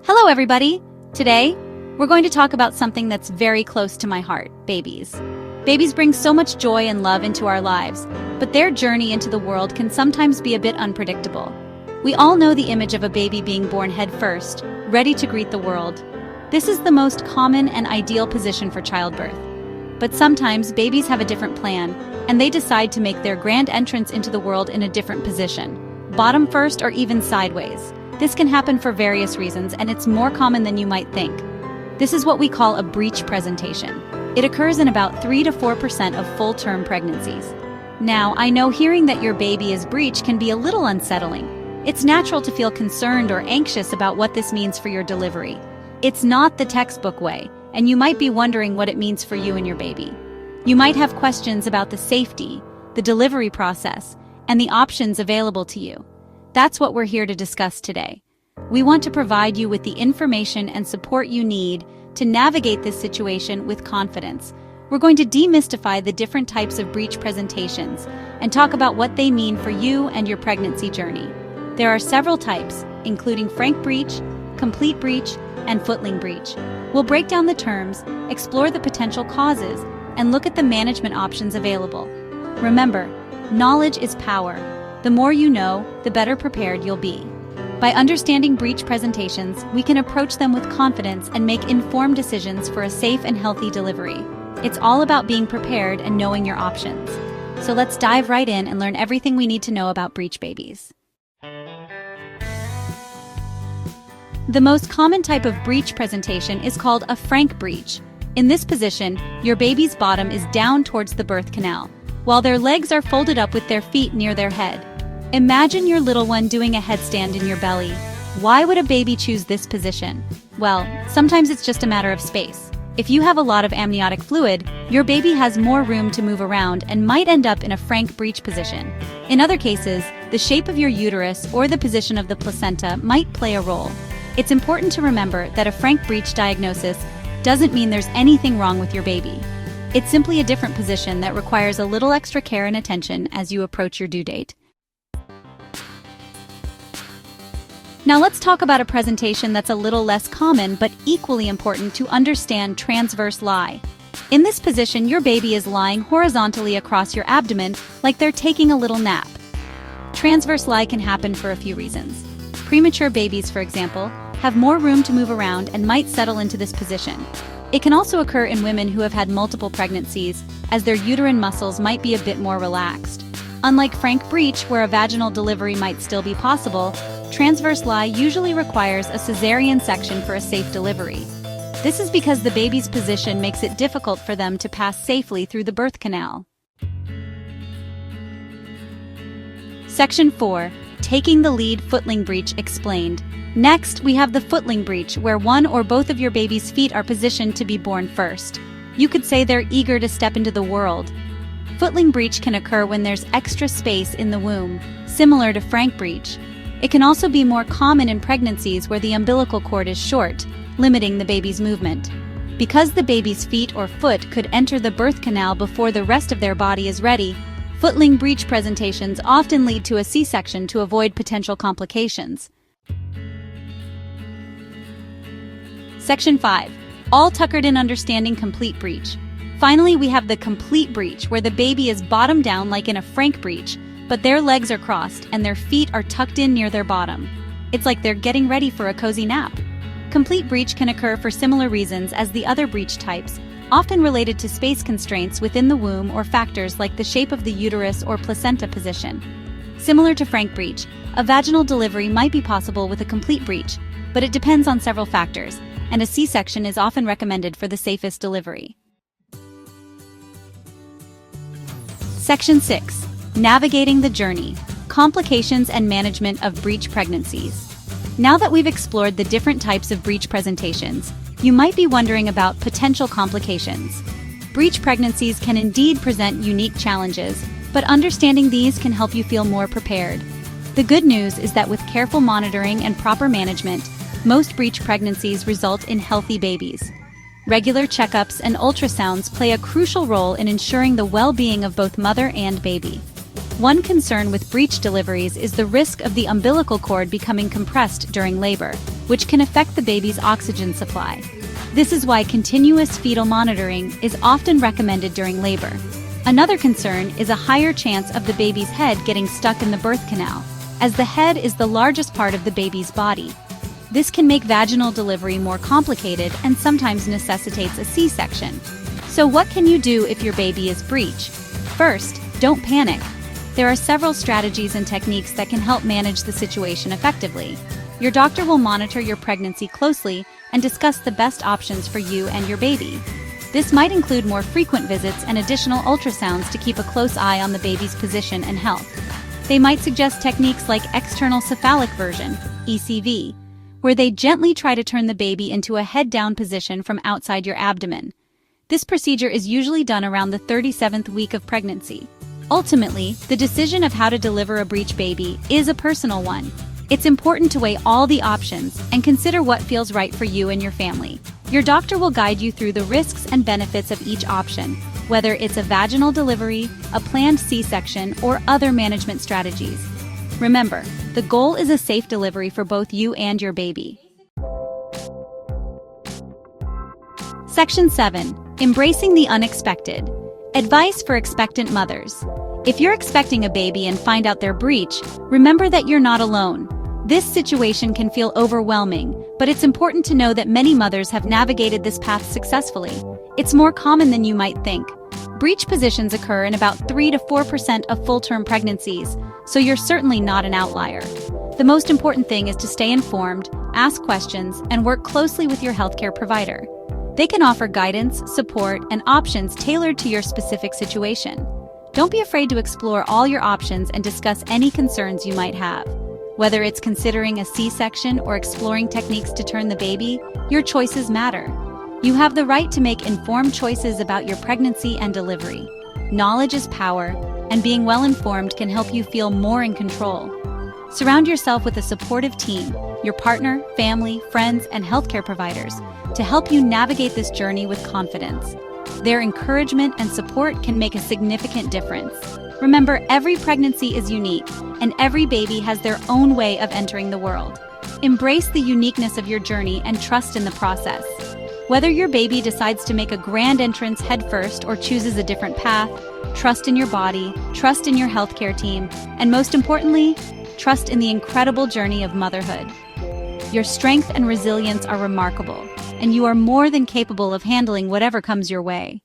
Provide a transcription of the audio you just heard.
Hello, everybody! Today, we're going to talk about something that's very close to my heart, babies. Babies bring so much joy and love into our lives, but their journey into the world can sometimes be a bit unpredictable. We all know the image of a baby being born head first, ready to greet the world. This is the most common and ideal position for childbirth. But sometimes babies have a different plan, and they decide to make their grand entrance into the world in a different position, bottom first or even sideways. This can happen for various reasons, and it's more common than you might think. This is what we call a breech presentation. It occurs in about 3 to 4% of full-term pregnancies. Now, I know hearing that your baby is breech can be a little unsettling. It's natural to feel concerned or anxious about what this means for your delivery. It's not the textbook way, and you might be wondering what it means for you and your baby. You might have questions about the safety, the delivery process, and the options available to you. That's what we're here to discuss today. We want to provide you with the information and support you need to navigate this situation with confidence. We're going to demystify the different types of breech presentations and talk about what they mean for you and your pregnancy journey. There are several types, including frank breech, complete breech, and footling breech. We'll break down the terms, explore the potential causes, and look at the management options available. Remember, knowledge is power. The more you know, the better prepared you'll be. By understanding breech presentations, we can approach them with confidence and make informed decisions for a safe and healthy delivery. It's all about being prepared and knowing your options. So let's dive right in and learn everything we need to know about breech babies. The most common type of breech presentation is called a frank breech. In this position, your baby's bottom is down towards the birth canal, while their legs are folded up with their feet near their head. Imagine your little one doing a headstand in your belly. Why would a baby choose this position? Well, sometimes it's just a matter of space. If you have a lot of amniotic fluid, your baby has more room to move around and might end up in a frank breech position. In other cases, the shape of your uterus or the position of the placenta might play a role. It's important to remember that a frank breech diagnosis doesn't mean there's anything wrong with your baby. It's simply a different position that requires a little extra care and attention as you approach your due date. Now let's talk about a presentation that's a little less common but equally important to understand: transverse lie. In this position, your baby is lying horizontally across your abdomen like they're taking a little nap. Transverse lie can happen for a few reasons. Premature babies, for example, have more room to move around and might settle into this position. It can also occur in women who have had multiple pregnancies, as their uterine muscles might be a bit more relaxed. Unlike frank breech, where a vaginal delivery might still be possible, transverse lie usually requires a cesarean section for a safe delivery. This is because the baby's position makes it difficult for them to pass safely through the birth canal. Section 4. Taking the lead, footling breech explained. Next, we have the footling breech, where one or both of your baby's feet are positioned to be born first. You could say they're eager to step into the world. Footling breech can occur when there's extra space in the womb, similar to frank breech. It can also be more common in pregnancies where the umbilical cord is short, limiting the baby's movement. Because the baby's feet or foot could enter the birth canal before the rest of their body is ready, footling breech presentations often lead to a C-section to avoid potential complications. Section 5. All tuckered in, understanding complete breech. Finally, we have the complete breech, where the baby is bottom down like in a frank breech, but their legs are crossed and their feet are tucked in near their bottom. It's like they're getting ready for a cozy nap. Complete breech can occur for similar reasons as the other breech types, often related to space constraints within the womb or factors like the shape of the uterus or placenta position. Similar to frank breech, a vaginal delivery might be possible with a complete breech, but it depends on several factors, and a C-section is often recommended for the safest delivery. Section 6. Navigating the journey, complications and management of breech pregnancies. Now that we've explored the different types of breech presentations, you might be wondering about potential complications. Breech pregnancies can indeed present unique challenges, but understanding these can help you feel more prepared. The good news is that with careful monitoring and proper management, most breech pregnancies result in healthy babies. Regular checkups and ultrasounds play a crucial role in ensuring the well-being of both mother and baby. One concern with breech deliveries is the risk of the umbilical cord becoming compressed during labor. which can affect the baby's oxygen supply. This is why continuous fetal monitoring is often recommended during labor. Another concern is a higher chance of the baby's head getting stuck in the birth canal, as the head is the largest part of the baby's body. This can make vaginal delivery more complicated and sometimes necessitates a C-section. So what can you do if your baby is breech? First, don't panic. There are several strategies and techniques that can help manage the situation effectively. Your doctor will monitor your pregnancy closely and discuss the best options for you and your baby. This might include more frequent visits and additional ultrasounds to keep a close eye on the baby's position and health. They might suggest techniques like external cephalic version, ECV, where they gently try to turn the baby into a head-down position from outside your abdomen. This procedure is usually done around the 37th week of pregnancy. Ultimately, the decision of how to deliver a breech baby is a personal one. It's important to weigh all the options and consider what feels right for you and your family. Your doctor will guide you through the risks and benefits of each option, whether it's a vaginal delivery, a planned C-section, or other management strategies. Remember, the goal is a safe delivery for both you and your baby. Section 7. Embracing the unexpected. Advice for expectant mothers. If you're expecting a baby and find out they're breech, remember that you're not alone. This situation can feel overwhelming, but it's important to know that many mothers have navigated this path successfully. It's more common than you might think. Breech positions occur in about 3 to 4% of full-term pregnancies, so you're certainly not an outlier. The most important thing is to stay informed, ask questions, and work closely with your healthcare provider. They can offer guidance, support, and options tailored to your specific situation. Don't be afraid to explore all your options and discuss any concerns you might have. Whether it's considering a C-section or exploring techniques to turn the baby, your choices matter. You have the right to make informed choices about your pregnancy and delivery. Knowledge is power, and being well-informed can help you feel more in control. Surround yourself with a supportive team, your partner, family, friends, and healthcare providers, to help you navigate this journey with confidence. Their encouragement and support can make a significant difference. Remember, every pregnancy is unique, and every baby has their own way of entering the world. Embrace the uniqueness of your journey and trust in the process. Whether your baby decides to make a grand entrance headfirst or chooses a different path, trust in your body, trust in your healthcare team, and most importantly, trust in the incredible journey of motherhood. Your strength and resilience are remarkable, and you are more than capable of handling whatever comes your way.